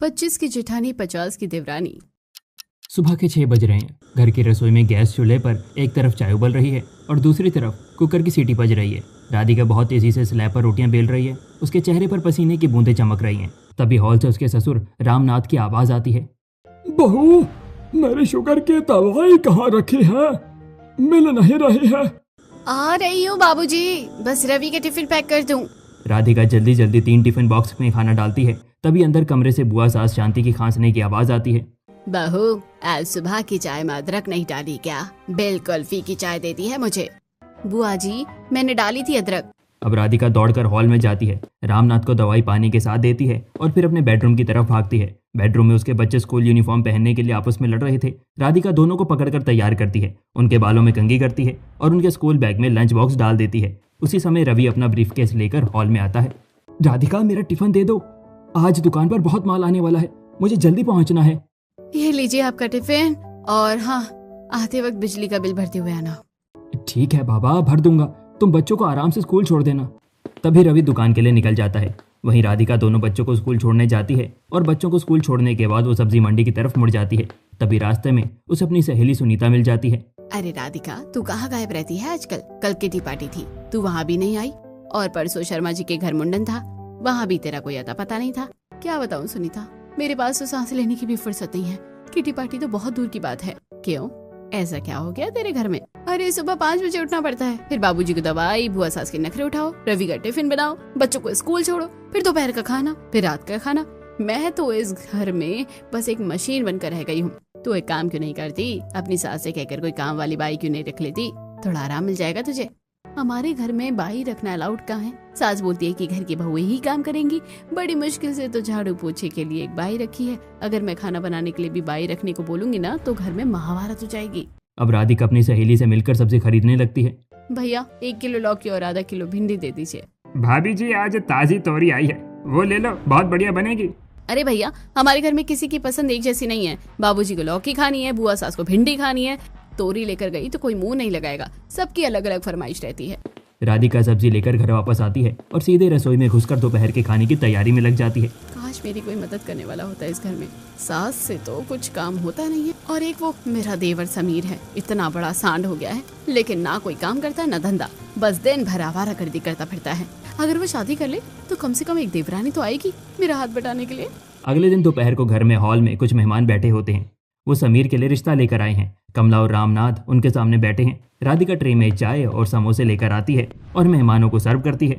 25 की जेठानी 50 की देवरानी। सुबह के 6 बज रहे हैं। घर की रसोई में गैस चूल्हे पर एक तरफ चाय उबल रही है और दूसरी तरफ कुकर की सीटी बज रही है। राधिका बहुत तेजी से स्लैब पर रोटियां बेल रही है। उसके चेहरे पर पसीने की बूंदें चमक रही हैं। तभी हॉल से उसके ससुर रामनाथ की आवाज आती है। बहू, मेरी शुगर की दवाई कहाँ रखी है? मिल नहीं रही है। आ रही हूँ बाबूजी, बस रवि के टिफिन पैक कर दूं। राधिका जल्दी जल्दी 3 टिफिन बॉक्स में खाना डालती है। तभी अंदर कमरे से बुआ सास शांति की खांसने की आवाज आती है। बहू, आज सुबह की चाय में अदरक नहीं डाली क्या? बिल्कुल फीकी चाय देती है मुझे। बुआ जी, मैंने डाली थी अदरक। अब राधिका दौड़कर हॉल में जाती है, रामनाथ को दवाई पानी के साथ देती है और फिर अपने बेडरूम की तरफ भागती है। बेडरूम में उसके बच्चे स्कूल यूनिफॉर्म पहनने के लिए आपस में लड़ रहे थे। राधिका दोनों को पकड़कर तैयार करती है, उनके बालों में कंघी करती है और उनके स्कूल बैग में लंच बॉक्स डाल देती है। उसी समय रवि अपना ब्रीफकेस लेकर हॉल में आता है। राधिका, मेरा टिफिन दे दो, आज दुकान पर बहुत माल आने वाला है, मुझे जल्दी पहुंचना है। ये लीजिए आपका टिफिन, और हाँ, आते वक्त बिजली का बिल भरते हुए आना। ठीक है बाबा, भर दूंगा, तुम बच्चों को आराम से स्कूल छोड़ देना। तभी रवि दुकान के लिए निकल जाता है। वहीं राधिका दोनों बच्चों को स्कूल छोड़ने जाती है और बच्चों को स्कूल छोड़ने के बाद वो सब्जी मंडी की तरफ मुड़ जाती है। तभी रास्ते में उसे अपनी सहेली सुनीता मिल जाती है। अरे राधिका, तू कहाँ गायब रहती है आजकल? कल किटी पार्टी थी, तू वहाँ भी नहीं आई, और परसों शर्मा जी के घर मुंडन था, वहाँ भी तेरा कोई अता पता नहीं था। क्या बताऊँ सुनीता, मेरे पास तो सांस लेने की भी फुर्सत नहीं है। किटी पार्टी तो बहुत दूर की बात है। क्यों, ऐसा क्या हो गया तेरे घर में? अरे सुबह 5 बजे उठना पड़ता है, फिर बाबूजी को दवाई, बुआ सास के नखरे उठाओ, रवि का टिफिन बनाओ, बच्चों को स्कूल छोड़ो, फिर दोपहर का खाना, फिर रात का खाना। मैं तो इस घर में बस एक मशीन बनकर रह गई हूँ। तू एक काम क्यों नहीं करती? अपनी सास से कहकर कोई काम वाली बाई क्यों नहीं रख लेती? थोड़ा आराम मिल जाएगा तुझे। हमारे घर में बाई रखना अलाउड कहाँ है? सास बोलती है कि घर की बहुएं ही काम करेंगी। बड़ी मुश्किल से तो झाड़ू पोछे के लिए एक बाई रखी है। अगर मैं खाना बनाने के लिए भी बाई रखने को बोलूंगी ना, तो घर में महाभारत हो जाएगी। अब राधिका अपनी सहेली से मिलकर सब्जी खरीदने लगती है। भैया, 1 किलो लौकी और आधा किलो भिंडी दे दीजिए। भाभी जी, आज ताजी तोरी आई है, वो ले लो, बहुत बढ़िया बनेगी। अरे भैया, हमारे घर में किसी की पसंद एक जैसी नहीं है। बाबूजी को लौकी खानी है, बुआ सास को भिंडी खानी है। तोरी लेकर गई तो कोई मुंह नहीं लगाएगा, सबकी अलग अलग फरमाइश रहती है। राधिका सब्जी लेकर घर वापस आती है और सीधे रसोई में घुसकर दोपहर के खाने की तैयारी में लग जाती है। काश मेरी कोई मदद करने वाला होता इस घर में। सास से तो कुछ काम होता नहीं है, और एक वो मेरा देवर समीर है, इतना बड़ा सांड हो गया है, लेकिन ना कोई काम करता है ना धंधा, बस दिन भर आवारागर्दी करता फिरता है। अगर वो शादी कर ले तो कम से कम एक देवरानी तो आएगी मेरा हाथ बटाने के लिए। अगले दिन दोपहर को घर में हॉल में कुछ मेहमान बैठे होते हैं। वो समीर के लिए रिश्ता लेकर आए हैं। कमला और रामनाथ उनके सामने बैठे हैं। राधिका ट्रे में चाय और समोसे लेकर आती है और मेहमानों को सर्व करती है।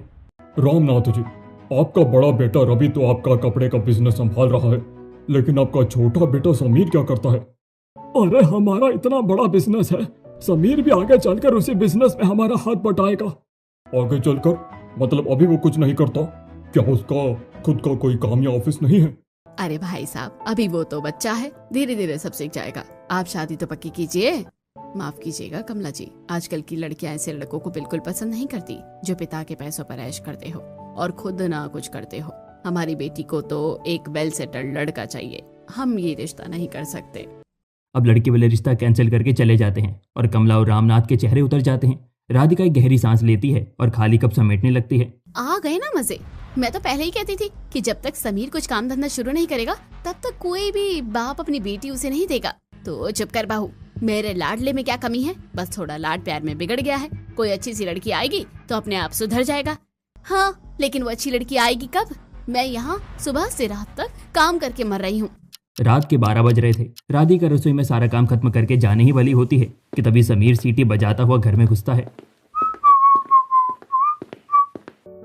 रामनाथ जी, आपका बड़ा बेटा रवि तो आपका कपड़े का बिजनेस संभाल रहा है, लेकिन आपका छोटा बेटा समीर क्या करता है? अरे हमारा इतना बड़ा बिजनेस है, समीर भी आगे चलकर उसी बिजनेस में हमारा हाथ बटाएगा। आगे चलकर मतलब अभी वो कुछ नहीं करता क्या? उसका खुद का कोई काम या ऑफिस नहीं है? अरे भाई साहब, अभी वो तो बच्चा है, धीरे धीरे सब सीख जाएगा। आप शादी तो पक्की कीजिए। माफ कीजिएगा कमला जी, आजकल की लड़कियां ऐसे लड़कों को बिल्कुल पसंद नहीं करती जो पिता के पैसों पर ऐश करते हो और खुद ना कुछ करते हो। हमारी बेटी को तो एक वेल सेटल्ड लड़का चाहिए, हम ये रिश्ता नहीं कर सकते। अब लड़के वाले रिश्ता कैंसिल करके चले जाते हैं और कमला और रामनाथ के चेहरे उतर जाते हैं। राधिका एक गहरी सांस लेती है और खाली कप समेटने लगती है। आ गए ना मजे? मैं तो पहले ही कहती थी कि जब तक समीर कुछ काम धंधा शुरू नहीं करेगा तब तक कोई भी बाप अपनी बेटी उसे नहीं देगा। तो चुप कर बहू, मेरे लाडले में क्या कमी है? बस थोड़ा लाड प्यार में बिगड़ गया है। कोई अच्छी सी लड़की आएगी तो अपने आप सुधर जाएगा। हाँ, लेकिन वो अच्छी लड़की आएगी कब? मैं यहाँ सुबह से रात तक काम करके मर रही हूँ। रात के 12 बज रहे थे। राधिका रसोई में सारा काम खत्म करके जाने ही वाली होती है कि तभी समीर सीटी बजाता हुआ घर में घुसता है।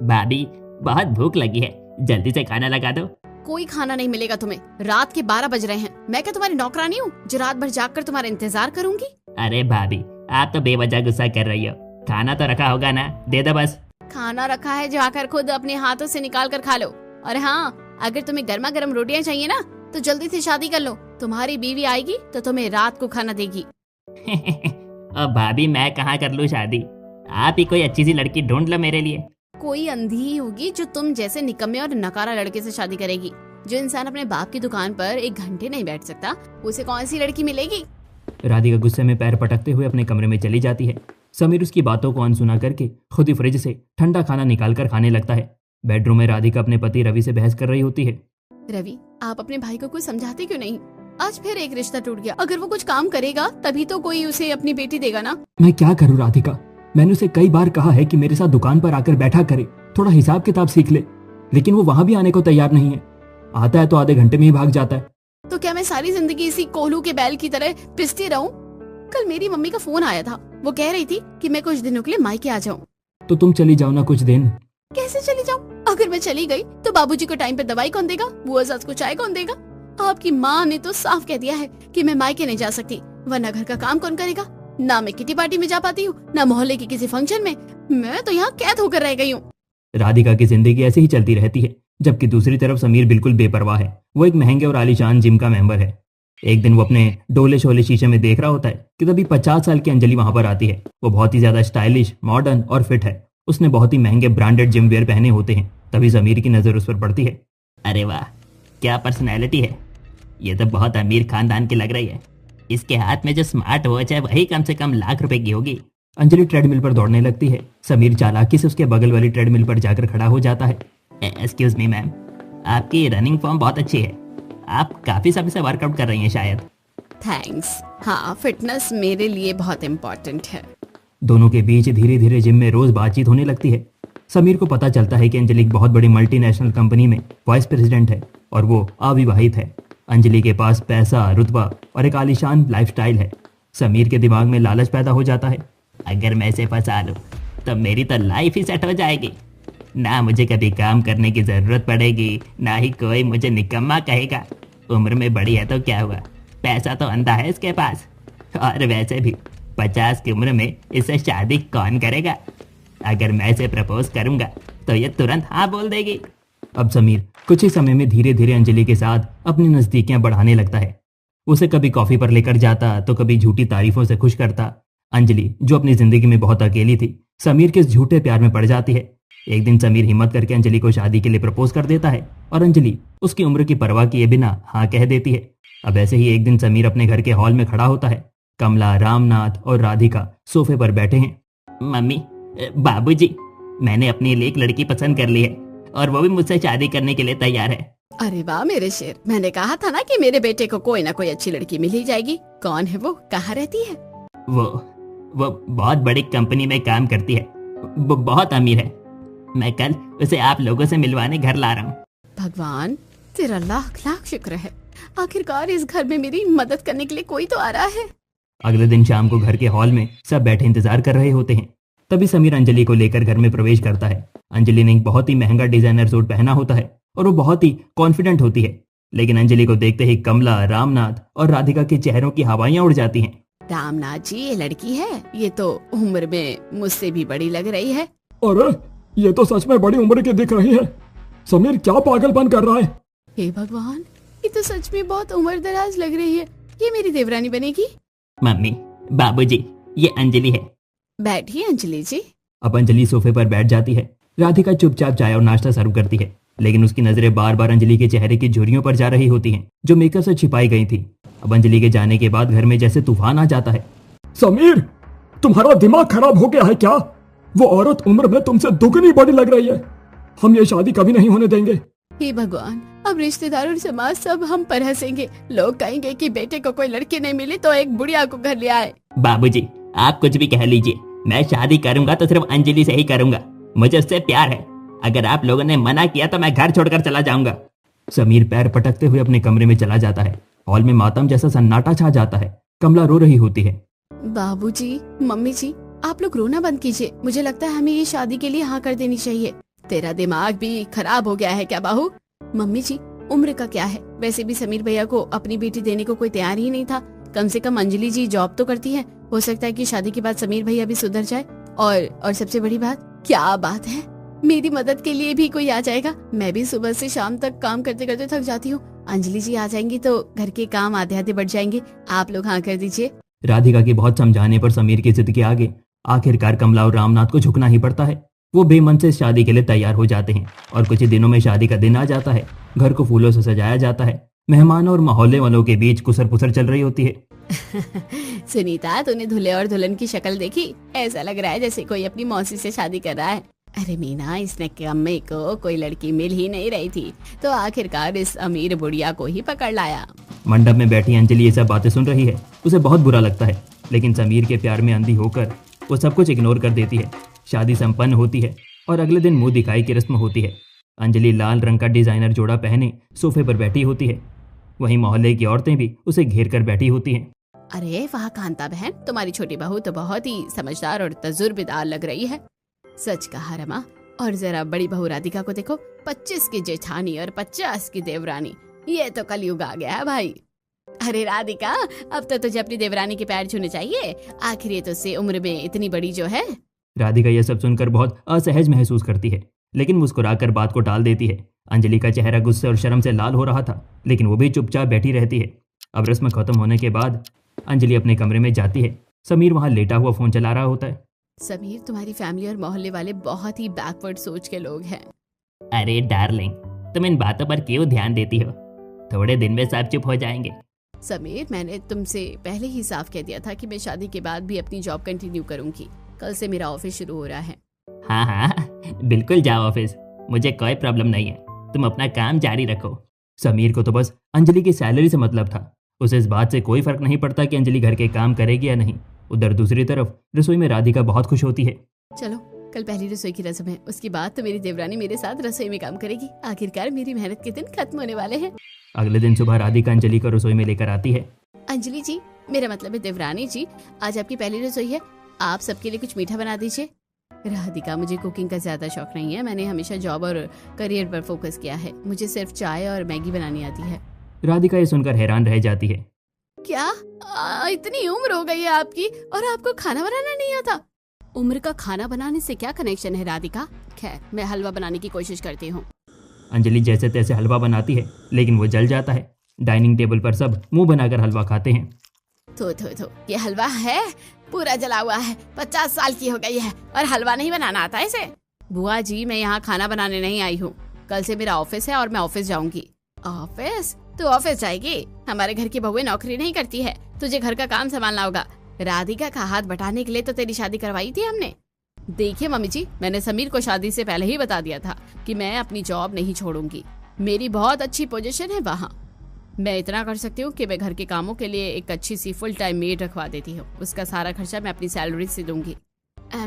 भाभी, बहुत भूख लगी है, जल्दी से खाना लगा दो। कोई खाना नहीं मिलेगा तुम्हें, रात के 12 बज रहे हैं। मैं क्या तुम्हारी नौकरानी हूँ जो रात भर जागकर तुम्हारा इंतजार करूंगी? अरे भाभी, आप तो बेवजह गुस्सा कर रही हो। खाना तो रखा होगा ना, दे दो बस। खाना रखा है, जाकर खुद अपने हाथों से निकाल कर खा लो। और हाँ, अगर तुम्हें गर्मा गर्म रोटियां चाहिए ना तो जल्दी से शादी कर लो। तुम्हारी बीवी आएगी तो तुम्हें रात को खाना देगी। और भाभी, मैं कहाँ कर लूँ शादी? आप ही कोई अच्छी सी लड़की ढूंढ लो मेरे लिए। कोई अंधी ही होगी जो तुम जैसे निकम्मे और नकारा लड़के से शादी करेगी। जो इंसान अपने बाप की दुकान पर 1 घंटे नहीं बैठ सकता, उसे कौन सी लड़की मिलेगी? राधिका गुस्से में पैर पटकते हुए अपने कमरे में चली जाती है। समीर उसकी बातों को अनसुना करके खुद ही फ्रिज से ठंडा खाना निकाल कर खाने लगता है। बेडरूम में राधिका अपने पति रवि से बहस कर रही होती है। रवि, आप अपने भाई को कुछ समझाते क्यों नहीं? आज फिर एक रिश्ता टूट गया। अगर वो कुछ काम करेगा तभी तो कोई उसे अपनी बेटी देगा ना। मैं क्या करूँ राधिका, मैंने उसे कई बार कहा है कि मेरे साथ दुकान पर आकर बैठा करे, थोड़ा हिसाब किताब सीख ले, लेकिन वो वहाँ भी आने को तैयार नहीं है। आता है तो आधे घंटे में ही भाग जाता है। तो क्या मैं सारी जिंदगी इसी कोल्हू के बैल की तरह पिसती रहूं? कल मेरी मम्मी का फोन आया था, वो कह रही थी कि मैं कुछ दिनों के लिए मायके आ जाऊं। तो तुम चली जाओ ना कुछ दिन। कैसे चली जाऊं? अगर मैं चली गई तो बाबूजी को टाइम पे दवाई कौन देगा? बुआ सास को चाय कौन देगा? आपकी माँ ने तो साफ कह दिया है कि मैं मायके नहीं जा सकती, वरना घर का काम कौन करेगा? ना मैं किटी पार्टी में जा पाती हूँ, ना मोहल्ले की किसी फंक्शन में। मैं तो यहाँ कैद होकर रह गई हूँ। राधिका की जिंदगी ऐसे ही चलती रहती है, जबकि दूसरी तरफ समीर बिल्कुल बेपरवाह है। वो एक महंगे और आलीशान जिम का मेंबर है। एक दिन वो अपने डोले शोले शीशे में देख रहा होता है कि तभी 50 साल की अंजलि वहां पर आती है। वो बहुत ही ज्यादा स्टाइलिश, मॉडर्न और फिट है। उसने बहुत ही महंगे ब्रांडेड जिम वेयर पहने होते हैं। तभी समीर की नजर उस पर पड़ती है। अरे वाह, क्या पर्सनैलिटी है। ये तो बहुत अमीर खानदान की लग रही है। इसके हाथ में जो स्मार्ट वॉच है वही कम से कम लाख रुपए की होगी। अंजलि ट्रेडमिल पर दौड़ने लगती है। समीर चालाकी से उसके बगल वाली ट्रेडमिल पर जाकर खड़ा हो जाता है। एक्सक्यूज मी मैम, आपकी रनिंग फॉर्म बहुत अच्छी है। आप काफी समय से वर्कआउट कर रही हैं शायद। थैंक्स। हाँ, फिटनेस मेरे लिए बहुत इम्पोर्टेंट है। दोनों के बीच धीरे धीरे जिम में रोज बातचीत होने लगती है। समीर को पता चलता है कि अंजलि एक बहुत बड़ी मल्टीनेशनल कंपनी में वाइस प्रेसिडेंट है और वो अविवाहित है। अंजलि के पास पैसा, रुतबा और एक आलीशान लाइफस्टाइल है। समीर के दिमाग में लालच पैदा हो जाता है। अगर मैं इसे फंसा लूं तो मेरी तो लाइफ ही सेट हो जाएगी। ना मुझे कभी काम करने की जरूरत पड़ेगी, ना ही कोई मुझे निकम्मा कहेगा। उम्र में बड़ी है तो क्या हुआ, पैसा तो अंधा है इसके पास। और वैसे भी 50 की उम्र में इससे शादी कौन करेगा। अगर मैं इसे प्रपोज करूंगा तो ये तुरंत हाँ बोल देगी। अब समीर कुछ ही समय में धीरे धीरे अंजलि के साथ अपनी नजदीकियां बढ़ाने लगता है। उसे कभी कॉफी पर लेकर जाता तो कभी झूठी तारीफों से खुश करता। अंजलि, जो अपनी जिंदगी में बहुत अकेली थी, समीर के इस झूठे प्यार में पड़ जाती है। एक दिन समीर हिम्मत करके अंजलि को शादी के लिए प्रपोज कर देता है और अंजलि उसकी उम्र की परवाह किए बिना हाँ कह देती है। अब ऐसे ही एक दिन समीर अपने घर के हॉल में खड़ा होता है। कमला, रामनाथ और राधिका सोफे पर बैठे हैं। मम्मी, बाबूजी, मैंने अपने लिए एक लड़की पसंद कर ली है और वो भी मुझसे शादी करने के लिए तैयार है। अरे वाह मेरे शेर, मैंने कहा था ना कि मेरे बेटे को कोई ना कोई अच्छी लड़की मिल ही जाएगी। कौन है वो? कहाँ रहती है? वो बहुत बड़ी कंपनी में काम करती है। वो बहुत अमीर है। मैं कल उसे आप लोगों से मिलवाने घर ला रहा हूँ। भगवान, तेरा लाख लाख शुक्र है। आखिरकार इस घर में मेरी मदद करने के लिए कोई तो आ रहा है। अगले दिन शाम को घर के हॉल में सब बैठे इंतजार कर रहे होते हैं। तभी समीर अंजलि को लेकर घर में प्रवेश करता है। अंजलि ने एक बहुत ही महंगा डिजाइनर सूट पहना होता है और वो बहुत ही कॉन्फिडेंट होती है। लेकिन अंजलि को देखते ही कमला, रामनाथ और राधिका के चेहरों की हवाइयां उड़ जाती हैं। रामनाथ जी, ये लड़की है, ये तो उम्र में मुझसे भी बड़ी लग रही है। अरे ये तो सच में बड़ी उम्र की दिख रही है। समीर क्या पागलपन कर रहा है। हे भगवान, ये तो सच में बहुत उम्र दराज लग रही है। ये मेरी देवरानी बनेगी। मम्मी, बाबूजी, ये अंजलि है। बैठिए अंजलि जी। अब अंजलि सोफे पर बैठ जाती है। राधिका चुपचाप चाय और नाश्ता सर्व करती है, लेकिन उसकी नजरें बार बार अंजलि के चेहरे की झुर्रियों पर जा रही होती हैं, जो मेकअप से छिपाई गई थी। अब अंजलि के जाने के बाद घर में जैसे तूफान आ जाता है। समीर, तुम्हारा दिमाग खराब हो गया है क्या? वो औरत उम्र में तुमसे दुगनी बड़ी लग रही है। हम ये शादी कभी नहीं होने देंगे। हे भगवान, अब रिश्तेदार और समाज सब हम पर हंसेंगे। लोग कहेंगे कि बेटे को कोई लड़की नहीं मिली तो एक बुढ़िया को घर ले आए। बाबूजी, आप कुछ भी कह लीजिए, मैं शादी करूंगा तो सिर्फ अंजलि से ही करूंगा। मुझे उससे प्यार है। अगर आप लोगों ने मना किया तो मैं घर छोड़कर चला जाऊंगा। समीर पैर पटकते हुए अपने कमरे में चला जाता है। हॉल में मातम जैसा सन्नाटा छा जाता है। कमला रो रही होती है। बाबूजी, मम्मी जी, आप लोग रोना बंद कीजिए। मुझे लगता है हमें ये शादी के लिए हाँ कर देनी चाहिए। तेरा दिमाग भी खराब हो गया है क्या बाहू? मम्मी जी, उम्र का क्या है? वैसे भी समीर भैया को अपनी बेटी देने को कोई तैयार ही नहीं था। कम से कम अंजलि जी जॉब तो करती है। हो सकता है कि शादी के बाद समीर भैया भी सुधर जाए। और सबसे बड़ी बात, क्या बात है, मेरी मदद के लिए भी कोई आ जाएगा। मैं भी सुबह से शाम तक काम करते करते थक जाती हूँ। अंजलि जी आ जाएंगी तो घर के काम आधे आधे बढ़ जाएंगे। आप लोग हाँ कर दीजिए। राधिका के बहुत समझाने पर समीर की जिद के आगे आखिरकार कमला और रामनाथ को झुकना ही पड़ता है। वो बेमन से शादी के लिए तैयार हो जाते हैं और कुछ ही दिनों में शादी का दिन आ जाता है। घर को फूलों से सजाया जाता है। मेहमानों और मोहल्ले वालों के बीच कुसर पुसर चल रही होती है। सुनीता, तूने दूल्हे और दुल्हन की शक्ल देखी? ऐसा लग रहा है जैसे कोई अपनी मौसी से शादी कर रहा है। अरे मीना, इस निकम्मे को कोई लड़की मिल ही नहीं रही थी, तो आखिरकार इस अमीर बुढ़िया को ही पकड़ लाया। मंडप में बैठी अंजलि ये सब बातें सुन रही है। उसे बहुत बुरा लगता है, लेकिन समीर के प्यार में अंधी होकर वो सब कुछ इग्नोर कर देती है। शादी संपन्न होती है और अगले दिन मुंह दिखाई की रस्म होती है। अंजलि लाल रंग का डिजाइनर जोड़ा पहने सोफे पर बैठी होती है। वहीं मोहल्ले की औरतें भी उसे घेर कर बैठी होती हैं। अरे वाह कांता बहन, तुम्हारी छोटी बहू तो बहुत ही समझदार और तजुर्बेदार लग रही है। सच कहा रमा। और जरा बड़ी बहू राधिका को देखो, 25 की जेठानी और 50 की देवरानी। ये तो कलयुग आ गया है भाई। अरे राधिका, अब तो तुझे अपनी देवरानी के पैर छूने चाहिए, आखिर ये तो से उम्र में इतनी बड़ी जो है। राधिका यह सब सुनकर बहुत असहज महसूस करती है, लेकिन मुस्कुराकर बात को टाल देती है। अंजलि का चेहरा गुस्से और शर्म से लाल हो रहा था, लेकिन वो भी चुपचाप बैठी रहती है। अब रस्म खत्म होने के बाद अंजलि अपने कमरे में जाती है। समीर वहाँ लेटा हुआ फोन चला रहा होता है। समीर, तुम्हारी फैमिली और मोहल्ले वाले बहुत ही बैकवर्ड सोच के लोग हैं। अरे डार्लिंग, तुम इन बातों पर क्यों ध्यान देती हो? थोड़े दिन में सब चुप हो जाएंगे। समीर, मैंने तुमसे पहले ही साफ कह दिया था कि मैं शादी के बाद भी अपनी जॉब कंटिन्यू करूंगी। कल से मेरा ऑफिस शुरू हो रहा है। हाँ हाँ, बिल्कुल जाओ ऑफिस, मुझे कोई प्रॉब्लम नहीं है, तुम अपना काम जारी रखो। समीर को तो बस अंजलि की सैलरी से मतलब था। उसे इस बात से कोई फर्क नहीं पड़ता कि अंजलि घर के काम करेगी या नहीं। उधर दूसरी तरफ रसोई में राधिका बहुत खुश होती है। चलो, कल पहली रसोई की रस्म है, उसके बाद तो मेरी देवरानी मेरे साथ रसोई में काम करेगी। आखिरकार मेरी मेहनत के दिन खत्म होने वाले हैं। अगले दिन सुबह राधिका अंजलि को रसोई में लेकर आती है। अंजलि जी, मेरा मतलब है देवरानी जी, आज आपकी पहली रसोई है, आप सबके लिए कुछ मीठा बना दीजिए। राधिका, मुझे कुकिंग का ज्यादा शौक नहीं है, मैंने हमेशा जॉब और करियर पर फोकस किया है। मुझे सिर्फ चाय और मैगी बनानी आती है। राधिका ये सुनकर हैरान रह जाती है। क्या इतनी उम्र हो गई है आपकी और आपको खाना बनाना नहीं आता? उम्र का खाना बनाने से क्या कनेक्शन है राधिका? खैर, मैं हलवा बनाने की कोशिश करती हूँ। अंजलि जैसे तैसे हलवा बनाती है, लेकिन वो जल जाता है। डाइनिंग टेबल पर सब मुंह बनाकर हलवा खाते हैं। तो ये हलवा है, पूरा जला हुआ है, 50 साल की हो गई है और हलवा नहीं बनाना आता है इसे। बुआ जी, मैं यहाँ खाना बनाने नहीं आई हूँ। कल से मेरा ऑफिस है और मैं ऑफिस जाऊंगी। ऑफिस? तू ऑफिस जाएगी? हमारे घर की बहुएं नौकरी नहीं करती है, तुझे घर का काम संभालना होगा। राधिका का हाथ बटाने के लिए तो तेरी शादी करवाई थी हमने। देखिए मम्मी जी, मैंने समीर को शादी से पहले ही बता दिया था कि मैं अपनी जॉब नहीं छोड़ूंगी। मेरी बहुत अच्छी पोजीशन है वहाँ। मैं इतना कर सकती हूँ कि मैं घर के कामों के लिए एक अच्छी सी फुल टाइम मेड रखवा देती हूँ। उसका सारा खर्चा मैं अपनी सैलरी से दूंगी।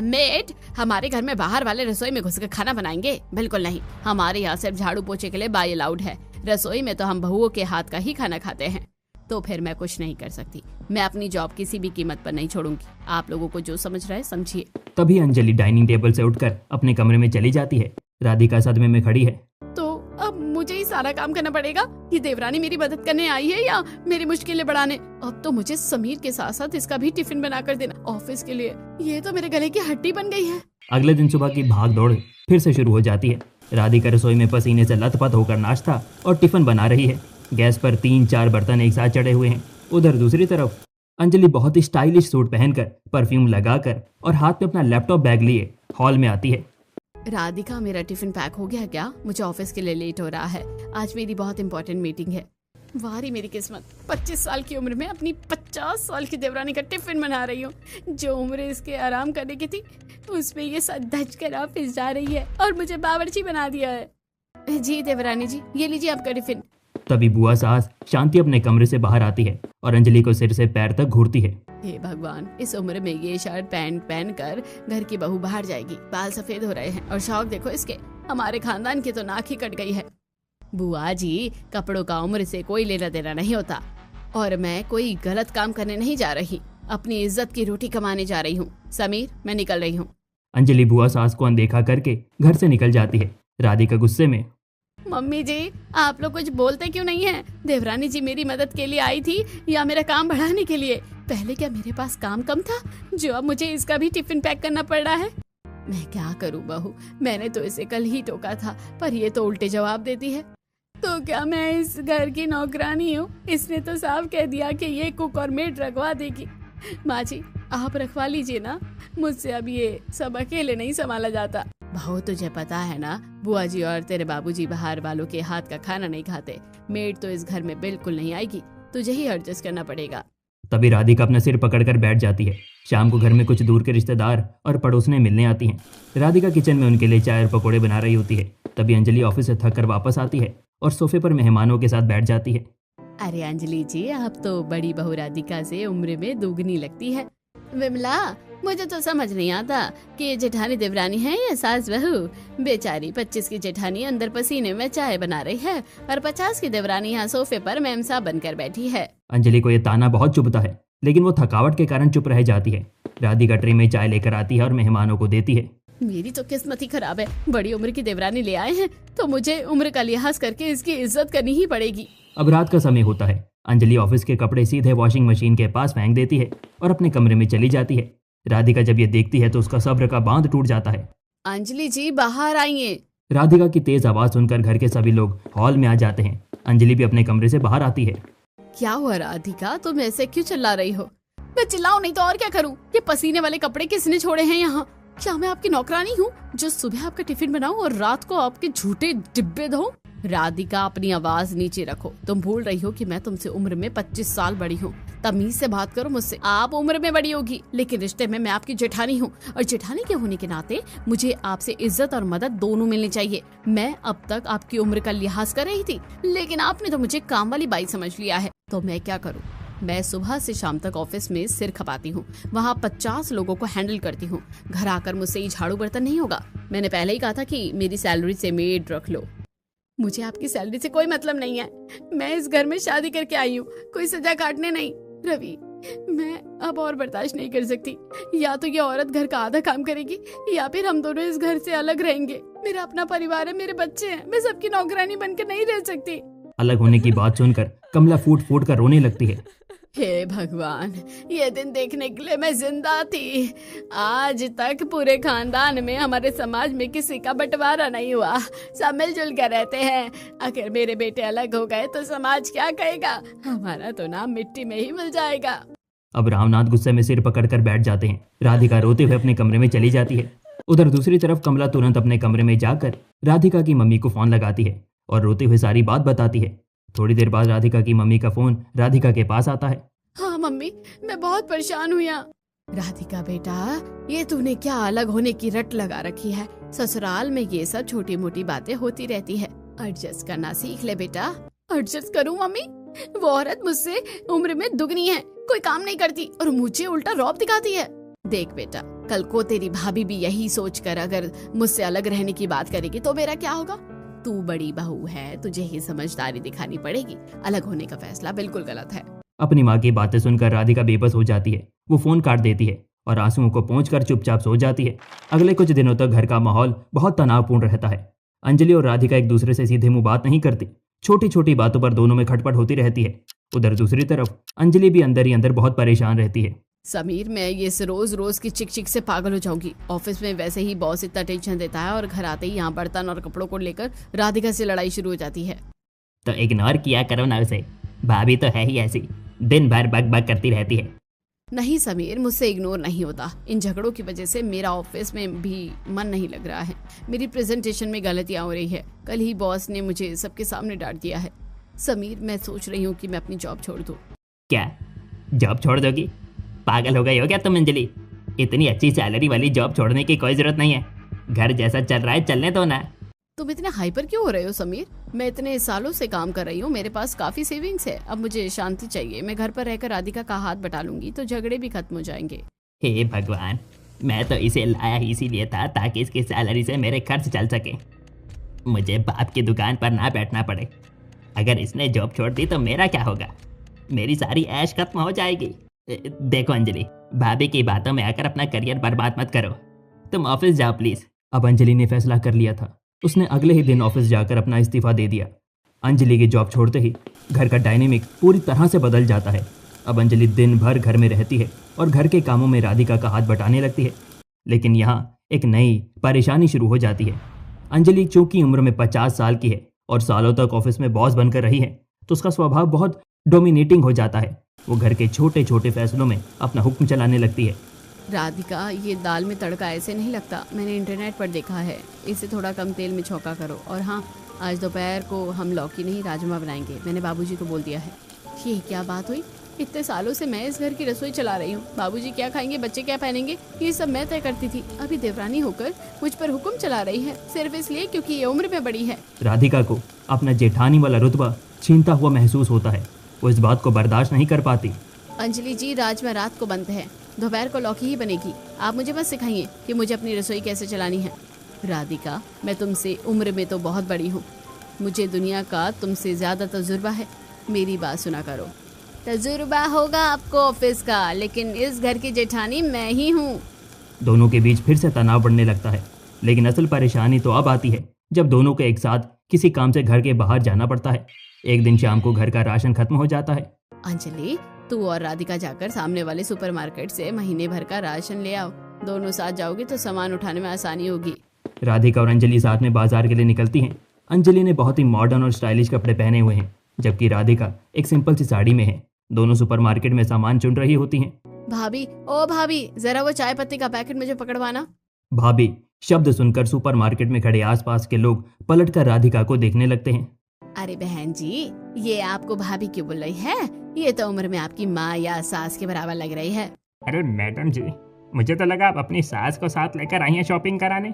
मेड? हमारे घर में बाहर वाले रसोई में घुसकर खाना बनाएंगे? बिल्कुल नहीं। हमारे यहाँ सिर्फ झाड़ू पोछे के लिए बाई अलाउड है। रसोई में तो हम बहुओं के हाथ का ही खाना खाते हैं। तो फिर मैं कुछ नहीं कर सकती। मैं अपनी जॉब किसी भी कीमत पर नहीं छोड़ूंगी। आप लोगों को जो समझ रहा है समझिए। तभी अंजलि डाइनिंग टेबल से उठकर अपने कमरे में चली जाती है। राधिका सदमे में खड़ी है। तो अब मुझे ही सारा काम करना पड़ेगा? ये देवरानी मेरी मदद करने आई है या मेरी मुश्किलें बढ़ाने? अब तो मुझे समीर के साथ साथ इसका भी टिफिन बना कर देना ऑफिस के लिए। ये तो मेरे गले की हड्डी बन गई है। अगले दिन सुबह की भाग दौड़ फिर से शुरू हो जाती है। राधिका रसोई में पसीने से लथपथ होकर नाश्ता और टिफिन बना रही है। गैस पर 3-4 बर्तन एक साथ चढ़े हुए हैं। उधर दूसरी तरफ अंजलि बहुत ही स्टाइलिश सूट पहनकर, परफ्यूम लगाकर और हाथ में अपना लैपटॉप बैग लिए हॉल में आती है। राधिका, मेरा टिफिन पैक हो गया क्या? मुझे ऑफिस के लिए लेट हो रहा है। आज मेरी बहुत इंपॉर्टेंट मीटिंग है। वारी मेरी किस्मत, 25 साल की उम्र में अपनी 50 साल की देवरानी का टिफिन बना रही हूँ। जो उम्र इसके आराम करने की थी, उसमें ये सच धज कर ऑफिस जा रही है और मुझे बावर्ची बना दिया है। जी देवरानी जी, ये लीजिए आपका टिफिन। तभी बुआ सास शांति अपने कमरे से बाहर आती है और अंजलि को सिर से पैर तक घूरती है। हे भगवान, इस उम्र में ये शर्ट पैंट पहन कर घर की बहू बाहर जाएगी। बाल सफेद हो रहे हैं और शौक देखो इसके। हमारे खानदान की तो नाक ही कट गई है। बुआ जी, कपड़ों का उम्र से कोई लेना देना नहीं होता और मैं कोई गलत काम करने नहीं जा रही। अपनी इज्जत की रोटी कमाने जा रही हूँ। समीर, मैं निकल रही हूँ। अंजलि बुआ सास को अनदेखा करके घर से निकल जाती है। राधिका गुस्से में, मम्मी जी, आप लोग कुछ बोलते क्यों नहीं हैं? देवरानी जी मेरी मदद के लिए आई थी या मेरा काम बढ़ाने के लिए? पहले क्या मेरे पास काम कम था जो अब मुझे इसका भी टिफिन पैक करना पड़ रहा है? मैं क्या करूं बहू, मैंने तो इसे कल ही टोका था, पर ये तो उल्टे जवाब देती है। तो क्या मैं इस घर की नौकरानी हूँ? इसने तो साफ कह दिया कि ये कुक और मेड रखवा देगी। माँ जी, आप रखवा लीजिए ना, मुझसे अब ये सब अकेले नहीं संभाला जाता। बहू, तुझे पता है ना, बुआ जी और तेरे बाबूजी बाहर वालों के हाथ का खाना नहीं खाते। मेड तो इस घर में बिल्कुल नहीं आएगी, तुझे ही एडजस्ट करना पड़ेगा। तभी राधिका अपना सिर पकड़कर बैठ जाती है। शाम को घर में कुछ दूर के रिश्तेदार और पड़ोसने मिलने आती हैं। राधिका किचन में उनके लिए चाय और पकौड़े बना रही होती है। तभी अंजलि ऑफिस से थक कर वापस आती है और सोफे पर मेहमानों के साथ बैठ जाती है। अरे अंजलि जी, आप तो बड़ी बहू राधिका से उम्र में दोगुनी लगती है। विमला, मुझे तो समझ नहीं आता कि ये जेठानी देवरानी है या सास बहू। बेचारी 25 की जेठानी अंदर पसीने में चाय बना रही है और 50 की देवरानी यहाँ सोफे पर मेमसा बनकर बैठी है। अंजलि को ये ताना बहुत चुभता है, लेकिन वो थकावट के कारण चुप रह जाती है। राधिका ट्रे में चाय लेकर आती है और मेहमानों को देती है। मेरी तो किस्मत ही खराब है, बड़ी उम्र की देवरानी ले आए हैं तो मुझे उम्र का लिहाज करके इसकी इज्जत करनी ही पड़ेगी। अब रात का समय होता है। अंजलि ऑफिस के कपड़े सीधे वॉशिंग मशीन के पास फेंक देती है और अपने कमरे में चली जाती है। राधिका जब ये देखती है तो उसका सब्र का बांध टूट जाता है। अंजलि जी, बाहर आइए। राधिका की तेज आवाज सुनकर घर के सभी लोग हॉल में आ जाते हैं। अंजलि भी अपने कमरे से बाहर आती है। क्या हुआ राधिका, तुम ऐसे क्यों चिल्ला रही हो? मैं चिल्लाऊं नहीं तो और क्या करूं? ये पसीने वाले कपड़े किसने छोड़े हैं यहाँ? क्या मैं आपकी नौकरानी हूँ जो सुबह आपका टिफिन बनाऊं और रात को आपके झूठे डिब्बे धोऊं? राधिका, अपनी आवाज नीचे रखो। तुम भूल रही हो कि मैं तुमसे उम्र में 25 साल बड़ी हूँ। तमीज से बात करो मुझसे। आप उम्र में बड़ी होगी, लेकिन रिश्ते में मैं आपकी जेठानी हूँ और जेठानी के होने के नाते मुझे आपसे इज्जत और मदद दोनों मिलनी चाहिए। मैं अब तक आपकी उम्र का लिहाज कर रही थी, लेकिन आपने तो मुझे काम वाली बाई समझ लिया है। तो मैं क्या करूँ? मैं सुबह से शाम तक ऑफिस में सिर खपाती हूँ, वहाँ 50 लोगों को हैंडल करती हूँ। घर आकर मुझसे ही झाड़ू बर्तन नहीं होगा। मैंने पहले ही कहा था कि मेरी सैलरी से मेड रख लो। मुझे आपकी सैलरी से कोई मतलब नहीं है। मैं इस घर में शादी करके आई हूँ, कोई सजा काटने नहीं। रवि, मैं अब और बर्दाश्त नहीं कर सकती। या तो ये औरत घर का आधा काम करेगी या फिर हम दोनों इस घर से अलग रहेंगे। मेरा अपना परिवार है, मेरे बच्चे हैं। मैं सबकी नौकरानी बनकर नहीं रह सकती। अलग होने की बात सुनकर कमला फूट फूट कर रोने लगती है। हे भगवान, ये दिन देखने के लिए मैं जिंदा थी। आज तक पूरे खानदान में, हमारे समाज में किसी का बंटवारा नहीं हुआ। सब मिलजुल कर रहते हैं। अगर मेरे बेटे अलग हो गए तो समाज क्या कहेगा? हमारा तो नाम मिट्टी में ही मिल जाएगा। अब रामनाथ गुस्से में सिर पकड़कर बैठ जाते हैं। राधिका रोते हुए अपने कमरे में चली जाती है। उधर दूसरी तरफ कमला तुरंत अपने कमरे में जाकर राधिका की मम्मी को फोन लगाती है और रोते हुए सारी बात बताती है। थोड़ी देर बाद राधिका की मम्मी का फोन राधिका के पास आता है। हाँ मम्मी, मैं बहुत परेशान हूँ यहाँ। राधिका बेटा, ये तूने क्या अलग होने की रट लगा रखी है? ससुराल में ये सब छोटी मोटी बातें होती रहती है। एडजस्ट करना सीख ले बेटा। एडजस्ट करूँ मम्मी? वो औरत मुझसे उम्र में दुगनी है, कोई काम नहीं करती और मुझे उल्टा रौब दिखाती है। देख बेटा, कल को तेरी भाभी भी यही सोचकर अगर मुझसे अलग रहने की बात करेगी तो मेरा क्या होगा? तू बड़ी बहू है, तुझे ही समझदारी दिखानी पड़ेगी। अलग होने का फैसला बिल्कुल गलत है। अपनी माँ की बातें सुनकर राधिका बेबस हो जाती है। वो फोन काट देती है और आंसुओं को पोंछकर चुपचाप सो जाती है। अगले कुछ दिनों तक घर का माहौल बहुत तनावपूर्ण रहता है। अंजलि और राधिका एक दूसरे से सीधे मुंह बात नहीं करती। छोटी छोटी बातों पर दोनों में खटपट होती रहती है। उधर दूसरी तरफ अंजलि भी अंदर ही अंदर बहुत परेशान रहती है। समीर, मैं ये रोज रोज की चिक चिक से पागल हो जाऊंगी। ऑफिस में वैसे ही बॉस इतना टेंशन देता है और घर आते ही यहाँ बर्तन और कपड़ों को लेकर राधिका से लड़ाई शुरू हो जाती है। तो इग्नोर किया करो ना उसे। भाभी तो है ही ऐसी, दिन भर बक बक करती रहती है। नहीं समीर, मुझसे इग्नोर नहीं होता। इन झगड़ों की वजह से मेरा ऑफिस में भी मन नहीं लग रहा है। मेरी प्रेजेंटेशन में गलतियां हो रही है। कल ही बॉस ने मुझे सबके सामने डांट दिया है। समीर, मैं सोच रही हूँ कि मैं अपनी जॉब छोड़ दूँ। क्या जॉब छोड़ दोगी? पागल हो गई हो क्या तुम अंजलि? इतनी अच्छी सैलरी वाली जॉब छोड़ने की कोई जरूरत नहीं है। घर जैसा चल रहा है चलने दो ना। तुम इतने हाइपर क्यों हो रहे हो समीर? मैं इतने सालों से काम कर रही हूँ, मेरे पास काफी सेविंग्स है। अब मुझे शांति चाहिए। मैं घर पर रहकर राधिका का हाथ बटा लूंगी तो झगड़े भी खत्म हो जाएंगे। हे भगवान, मैं तो इसे लाया ही इसीलिए था ताकि इसकी सैलरी से मेरे खर्च चल सके, मुझे बाप की दुकान पर ना बैठना पड़े। अगर इसने जॉब छोड़ दी तो मेरा क्या होगा? मेरी सारी ऐश खत्म हो जाएगी। देखो अंजलि, भाभी की बातों में आकर अपना करियर बर्बाद मत करो। तुम ऑफिस जाओ प्लीज। अब अंजलि ने फैसला कर लिया था। उसने अगले ही दिन ऑफिस जाकर अपना इस्तीफा दे दिया। अंजलि की जॉब छोड़ते ही घर का डायनेमिक पूरी तरह से बदल जाता है। अब अंजलि दिन भर घर में रहती है और घर के कामों में राधिका का हाथ बटाने लगती है। लेकिन यहाँ एक नई परेशानी शुरू हो जाती है। अंजलि चूंकि उम्र में 50 साल की है और सालों तक ऑफिस में बॉस बनकर रही है, तो उसका स्वभाव बहुत डोमिनेटिंग हो जाता है। वो घर के छोटे छोटे फैसलों में अपना हुक्म चलाने लगती है। राधिका, ये दाल में तड़का ऐसे नहीं लगता। मैंने इंटरनेट पर देखा है। इसे थोड़ा कम तेल में छौंका करो। और हाँ, आज दोपहर को हम लौकी नहीं राजमा बनाएंगे। मैंने बाबूजी को बोल दिया है। ये क्या बात हुई? इतने सालों से मैं इस घर की रसोई चला रही हूँ। बाबूजी क्या खाएंगे, बच्चे क्या पहनेंगे, ये सब मैं तय करती थी। अभी देवरानी होकर मुझ पर हुक्म चला रही है, सिर्फ इसलिए क्योंकि ये उम्र में बड़ी है। राधिका को अपना जेठानी वाला रुतबा छीनता हुआ महसूस होता है। वो इस बात को बर्दाश्त नहीं कर पाती। अंजलि जी, राजमा रात को बनते हैं, दोपहर को लौकी ही बनेगी। आप मुझे बस सिखाइए कि मुझे अपनी रसोई कैसे चलानी है। राधिका, मैं तुमसे उम्र में तो बहुत बड़ी हूँ, मुझे दुनिया का तुमसे ज्यादा तजुर्बा है। मेरी बात सुना करो। तजुर्बा होगा आपको ऑफिस का, लेकिन इस घर की जेठानी मैं ही हूँ। दोनों के बीच फिर से तनाव बढ़ने लगता है। लेकिन असल परेशानी तो अब आती है जब दोनों को एक साथ किसी काम से घर के बाहर जाना पड़ता है। एक दिन शाम को घर का राशन खत्म हो जाता है। अंजलि, तू और राधिका जाकर सामने वाले सुपरमार्केट से महीने भर का राशन ले आओ। दोनों साथ जाओगे तो सामान उठाने में आसानी होगी। राधिका और अंजलि साथ में बाजार के लिए निकलती हैं। अंजलि ने बहुत ही मॉडर्न और स्टाइलिश कपड़े पहने हुए हैं, जबकि राधिका एक सिंपल सी साड़ी में है। दोनों सुपरमार्केट में सामान चुन रही होती हैं। भाभी, ओ भाभी, जरा वो चाय पत्ती का पैकेट मुझे पकड़वाना। भाभी शब्द सुनकर सुपरमार्केट में खड़े आसपास के लोग पलटकर राधिका को देखने लगते हैं। अरे बहन जी, ये आपको भाभी क्यों बोल रही है? ये तो उम्र में आपकी माँ या सास के बराबर लग रही है। अरे मैडम जी, मुझे तो लगा आप अपनी सास को साथ लेकर आई हैं शॉपिंग कराने।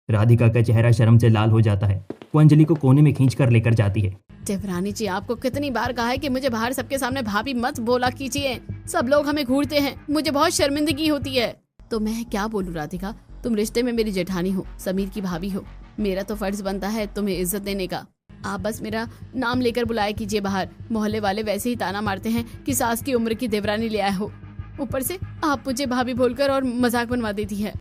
राधिका का चेहरा शर्म से लाल हो जाता है। वो अंजलि को कोने में खींचकर लेकर जाती है। देवरानी जी, आपको कितनी बार कहा है कि मुझे बाहर सबके सामने भाभी मत बोला कीजिए। सब लोग हमें घूरते हैं, मुझे बहुत शर्मिंदगी होती है। तो मैं क्या बोलूं राधिका, तुम रिश्ते में मेरी जेठानी हो, समीर की भाभी हो। मेरा तो फर्ज बनता है तुम्हें इज्जत देने का। आप बस मेरा नाम लेकर बुलाया कीजिए बाहर। मोहल्ले वाले वैसे ही ताना मारते हैं कि सास की उम्र की देवरानी ले आए हो। ऊपर से आप मुझे भाभी बोलकर और मजाक बनवा देती है।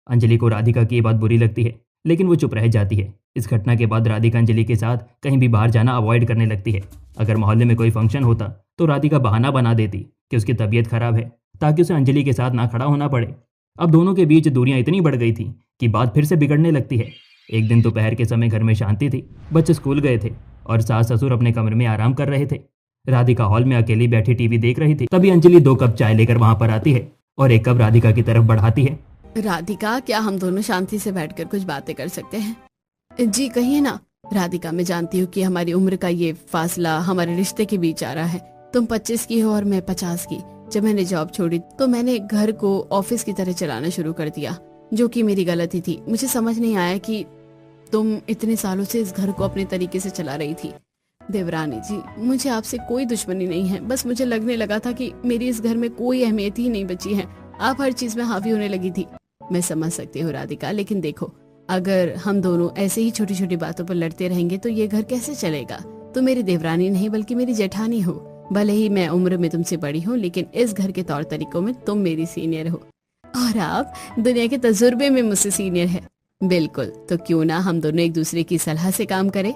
अंजलि को राधिका की ये बात बुरी लगती है, लेकिन वो चुप रह जाती है। इस घटना के बाद राधिका अंजलि के साथ कहीं भी बाहर जाना अवॉइड करने लगती है। अगर मोहल्ले में कोई फंक्शन होता तो राधिका बहाना बना देती कि उसकी तबीयत खराब है, ताकि उसे अंजलि के साथ ना खड़ा होना पड़े। अब दोनों के बीच दूरियां इतनी बढ़ गई थी कि बात फिर से बिगड़ने लगती है। एक दिन दोपहर के समय घर में शांति थी। बच्चे स्कूल गए थे और सास ससुर अपने कमरे में आराम कर रहे थे। राधिका हॉल में अकेली बैठी टीवी देख रही थी। तभी अंजलि 2 कप चाय लेकर वहां पर आती है और 1 कप राधिका की तरफ बढ़ाती है। राधिका, क्या हम दोनों शांति से बैठकर कुछ बातें कर सकते हैं? जी कहिए ना। राधिका, मैं जानती हूँ कि हमारी उम्र का ये फासला हमारे रिश्ते के बीच आ रहा है। तुम 25 की हो और मैं 50 की। जब मैंने जॉब छोड़ी तो मैंने घर को ऑफिस की तरह चलाना शुरू कर दिया, जो कि मेरी गलती थी। मुझे समझ नहीं आया कि तुम इतने सालों से इस घर को अपने तरीके से चला रही थी। देवरानी जी, मुझे आपसे कोई दुश्मनी नहीं है, बस मुझे लगने लगा था कि मेरी इस घर में कोई अहमियत ही नहीं बची है। आप हर चीज में हावी होने लगी थी। मैं समझ सकती हूँ राधिका, लेकिन देखो, अगर हम दोनों ऐसे ही छोटी छोटी बातों पर लड़ते रहेंगे तो ये घर कैसे चलेगा? तुम मेरी देवरानी नहीं बल्कि मेरी जेठानी हो। भले ही मैं उम्र में तुमसे बड़ी हूँ, लेकिन इस घर के तौर तरीकों में तुम मेरी सीनियर हो और आप दुनिया के तजुर्बे में मुझसे सीनियर है। बिल्कुल, तो क्यों ना हम दोनों एक दूसरे की सलाह से काम करें।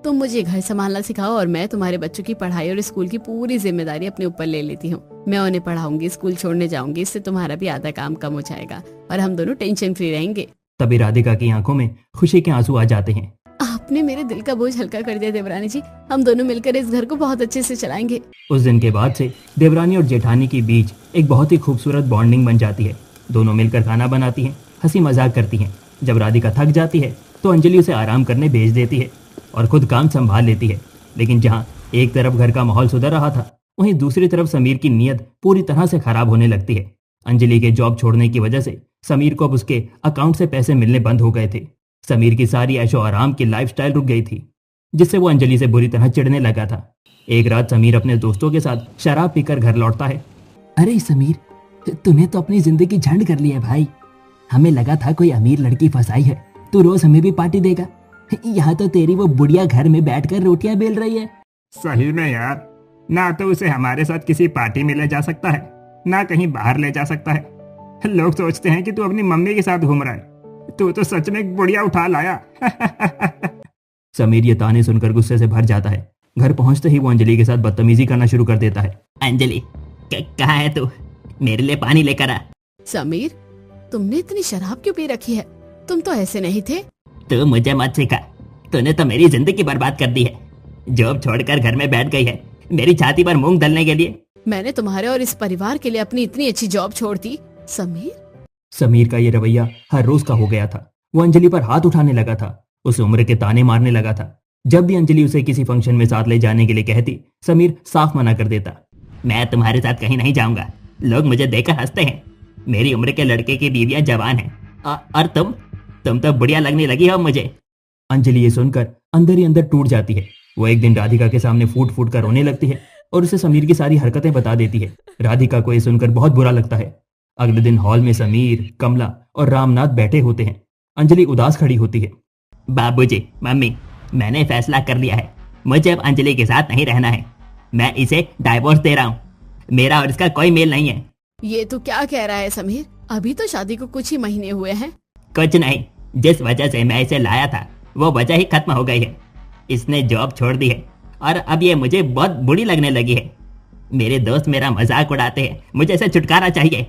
तुम मुझे घर संभालना सिखाओ और मैं तुम्हारे बच्चों की पढ़ाई और स्कूल की पूरी जिम्मेदारी अपने ऊपर ले लेती हूँ। मैं उन्हें पढ़ाऊंगी, स्कूल छोड़ने जाऊंगी। इससे तुम्हारा भी आधा काम कम हो जाएगा और हम दोनों टेंशन फ्री रहेंगे। तभी राधिका की आंखों में खुशी के आंसू आ जाते हैं। आपने मेरे दिल का बोझ हल्का कर दिया देवरानी जी। हम दोनों मिलकर इस घर को बहुत अच्छे से चलाएंगे। उस दिन के बाद से देवरानी और जेठानी के बीच एक बहुत ही खूबसूरत बॉन्डिंग बन जाती है। दोनों मिलकर खाना बनाती हैं, हंसी मजाक करती हैं। जब राधिका थक जाती है तो अंजलि उसे आराम करने भेज देती है और खुद काम संभाल लेती है। लेकिन जहाँ एक तरफ घर का माहौल सुधर रहा था, वहीं दूसरी तरफ समीर की नीयत पूरी तरह से खराब होने लगती है। अंजलि के जॉब छोड़ने की वजह से समीर को अब उसके अकाउंट से पैसे मिलने बंद हो गए थे। समीर की सारी ऐशो आराम की लाइफस्टाइल रुक गई थी, जिससे वो अंजलि से बुरी तरह चिढ़ने लगा था। एक रात समीर अपने दोस्तों के साथ शराब पीकर घर लौटता है। अरे समीर, तूने तो अपनी जिंदगी झंड कर ली है भाई। हमें लगा था कोई अमीर लड़की फंसाई है, तू रोज हमें भी पार्टी देगा। यहाँ तो तेरी वो बुढ़िया घर में बैठकर रोटियां बेल रही है। सही में यार, ना तो उसे हमारे साथ किसी पार्टी में ले जा सकता है, ना कहीं बाहर ले जा सकता है। लोग सोचते हैं कि तू अपनी मम्मी के साथ घूम रहा है। तू तो सच में एक बुढ़िया उठा लाया। समीर ये ताने सुनकर गुस्से से भर जाता है। घर पहुंचते ही वो अंजलि के साथ बदतमीजी करना शुरू कर देता है। अंजलि, कहाँ है तू? मेरे लिए पानी लेकर आ। समीर, तुमने इतनी शराब क्यों पी रखी है? तुम तो ऐसे नहीं थे। तू मुझे मत सिखा, तूने तो मेरी जिंदगी बर्बाद कर दी है। जॉब छोड़कर घर में बैठ गई है मेरी छाती पर मूंग दलने के लिए। मैंने तुम्हारे और इस परिवार के लिए अपनी इतनी अच्छी जॉब छोड़ दी। समीर का ये रवैया हर रोज का हो गया था। वो अंजलि पर हाथ उठाने लगा था, उस उम्र के ताने मारने लगा था। जब भी अंजलि उसे किसी फंक्शन में साथ ले जाने के लिए कहती, समीर साफ मना कर देता। मैं तुम्हारे साथ कहीं नहीं जाऊंगा। लोग मुझे देखकर हंसते हैं। मेरी उम्र के लड़के की बीवियां जवान हैं, और तुम तो बुढ़िया लगने लगी हो मुझे। अंजलि ये सुनकर अंदर ही अंदर टूट जाती है। वो एक दिन राधिका के सामने फूट फूट कर रोने लगती है और उसे समीर की सारी हरकतें बता देती है। राधिका को ये सुनकर बहुत बुरा लगता है। अगले दिन हॉल में समीर, कमला और रामनाथ बैठे होते हैं। अंजलि उदास खड़ी होती है। बाबूजी, मम्मी, मैंने फैसला कर लिया है। मुझे अब अंजलि के साथ नहीं रहना है। मैं इसे डाइवोर्स दे रहा हूँ। मेरा और इसका कोई मेल नहीं है। ये तो क्या कह रहा है समीर? अभी तो शादी को कुछ ही महीने हुए हैं। कुछ नहीं, जिस वजह से मैं इसे लाया था वो वजह ही खत्म हो गई है। इसने जॉब छोड़ दी है और अब ये मुझे बहुत बुरी लगने लगी है। मेरे दोस्त मेरा मजाक उड़ाते हैं, मुझे इसे छुटकारा चाहिए।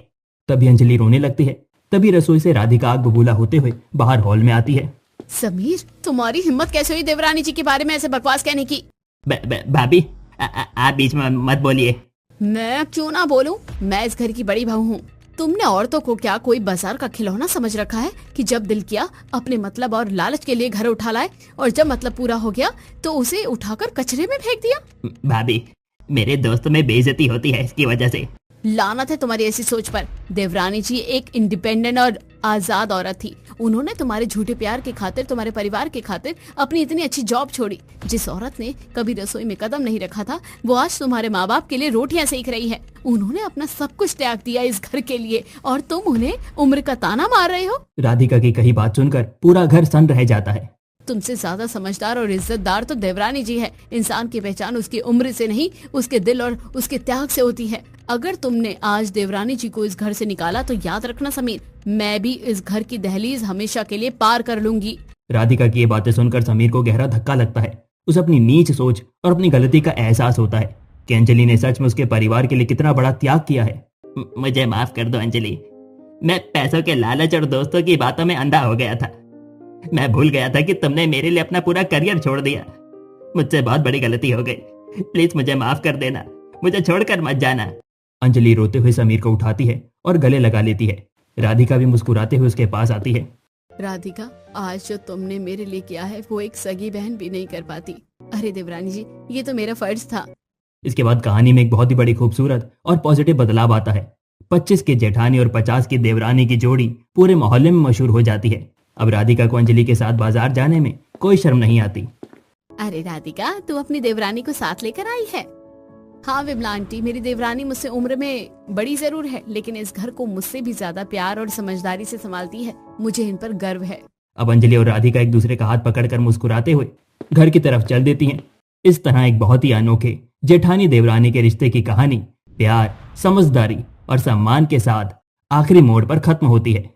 तभी अंजलि रोने लगती है। तभी रसोई से राधिका आग बबूला होते हुए बाहर हॉल में आती है। समीर, तुम्हारी हिम्मत कैसे हुई देवरानी जी के बारे में ऐसे बकवास कहने की? भाभी, आप बीच में मत बोलिए। मैं क्यों ना बोलूं? मैं इस घर की बड़ी बहू हूँ। तुमने औरतों को क्या कोई बाजार का खिलौना समझ रखा है कि जब दिल किया अपने मतलब और लालच के लिए घर उठा लाए और जब मतलब पूरा हो गया तो उसे उठाकर कचरे में फेंक दिया? भाभी, मेरे दोस्तों में बेइज्जती होती है इसकी वजह से। लानत है तुम्हारी ऐसी सोच पर। देवरानी जी एक इंडिपेंडेंट और आजाद औरत थी। उन्होंने तुम्हारे झूठे प्यार की खातिर, तुम्हारे परिवार की खातिर अपनी इतनी अच्छी जॉब छोड़ी। जिस औरत ने कभी रसोई में कदम नहीं रखा था वो आज तुम्हारे माँ बाप के लिए रोटियां सेक रही है। उन्होंने अपना सब कुछ त्याग दिया इस घर के लिए और तुम उन्हें उम्र का ताना मार रहे हो। राधिका की कही बात सुनकर पूरा घर सन्न रह जाता है। तुमसे ज्यादा समझदार और इज्जतदार तो देवरानी जी है। इंसान की पहचान उसकी उम्र से नहीं, उसके दिल और उसके त्याग से होती है। अगर तुमने आज देवरानी जी को इस घर से निकाला तो याद रखना समीर, मैं भी इस घर की दहलीज हमेशा के लिए पार कर लूंगी। राधिका की ये बातें सुनकर समीर को गहरा धक्का लगता है। उसे अपनी नीच सोच और अपनी गलती का एहसास होता है कि अंजलि ने सच में उसके परिवार के लिए कितना बड़ा त्याग किया है। मुझे माफ कर दो अंजलि। मैं पैसों के लालच और दोस्तों की बातों में अंधा हो गया था। मैं भूल गया था कि तुमने मेरे लिए अपना पूरा करियर छोड़ दिया। मुझसे बहुत बड़ी गलती हो गई। प्लीज मुझे माफ कर देना, मुझे छोड़कर मत जाना। अंजलि रोते हुए समीर को उठाती है और गले लगा लेती है। राधिका भी मुस्कुराते हुए उसके पास आती है। राधिका, आज जो तुमने मेरे लिए किया है वो एक सगी बहन भी नहीं कर पाती। अरे देवरानी जी, ये तो मेरा फर्ज था। इसके बाद कहानी में एक बहुत ही बड़ी खूबसूरत और पॉजिटिव बदलाव आता है। 25 की जेठानी और 50 की देवरानी की जोड़ी पूरे मोहल्ले में मशहूर हो जाती है। अब राधिका को अंजलि के साथ बाजार जाने में कोई शर्म नहीं आती। अरे राधिका, तू अपनी देवरानी को साथ लेकर आई है? हाँ विमला आंटी, मेरी देवरानी मुझसे उम्र में बड़ी जरूर है लेकिन इस घर को मुझसे भी ज्यादा प्यार और समझदारी से संभालती है। मुझे इन पर गर्व है। अब अंजलि और राधिका एक दूसरे का हाथ पकड़कर मुस्कुराते हुए घर की तरफ चल देती हैं। इस तरह एक बहुत ही अनोखे जेठानी देवरानी के रिश्ते की कहानी प्यार, समझदारी और सम्मान के साथ आखिरी मोड़ पर खत्म होती है।